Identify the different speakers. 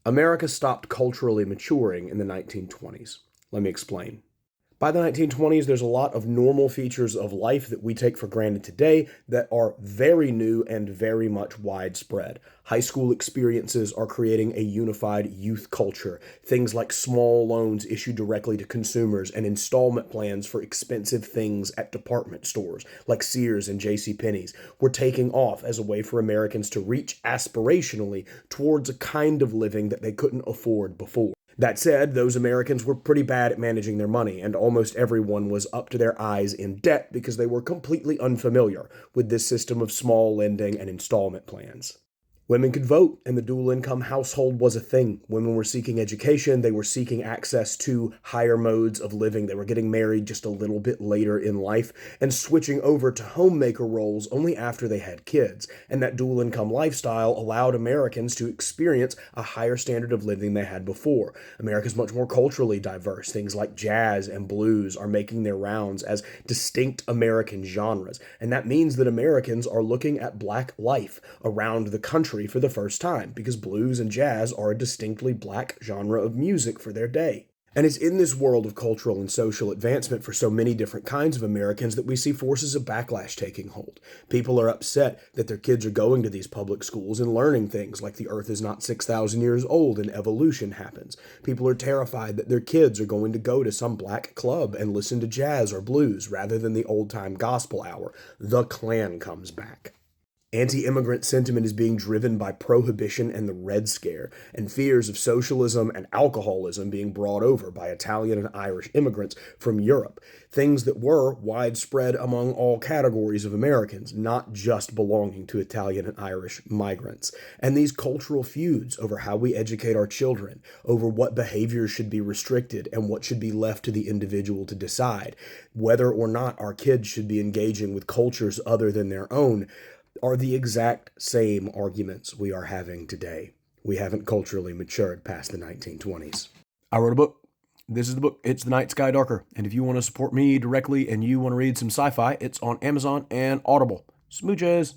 Speaker 1: America stopped culturally maturing in the 1920s. Let me explain. By the 1920s, there's a lot of normal features of life that we take for granted today that are very new and very much widespread. High school experiences are creating a unified youth culture. Things like small loans issued directly to consumers and installment plans for expensive things at department stores like Sears and JCPenney's were taking off as a way for Americans to reach aspirationally towards a kind of living that they couldn't afford before. That said, those Americans were pretty bad at managing their money, and almost everyone was up to their eyes in debt because they were completely unfamiliar with this system of small lending and installment plans. Women could vote, and the dual income household was a thing. Women were seeking education, they were seeking access to higher modes of living, they were getting married just a little bit later in life, and switching over to homemaker roles only after they had kids. And that dual income lifestyle allowed Americans to experience a higher standard of living they had before. America's much more culturally diverse. Things like jazz and blues are making their rounds as distinct American genres, and that means that Americans are looking at black life around the country for the first time because blues and jazz are a distinctly black genre of music for their day. And it's in this world of cultural and social advancement for so many different kinds of Americans that we see forces of backlash taking hold. People are upset that their kids are going to these public schools and learning things like the earth is not 6,000 years old and evolution happens. People are terrified that their kids are going to go to some black club and listen to jazz or blues rather than the old-time gospel hour. The Klan comes back. Anti-immigrant sentiment is being driven by prohibition and the Red Scare, and fears of socialism and alcoholism being brought over by Italian and Irish immigrants from Europe, things that were widespread among all categories of Americans, not just belonging to Italian and Irish migrants. And these cultural feuds over how we educate our children, over what behaviors should be restricted and what should be left to the individual to decide, whether or not our kids should be engaging with cultures other than their own, are the exact same arguments we are having today. We haven't culturally matured past the 1920s. I wrote a book. This is the book. It's The Night Sky Darker. And if you want to support me directly and you want to read some sci-fi, it's on Amazon and Audible. Smooches!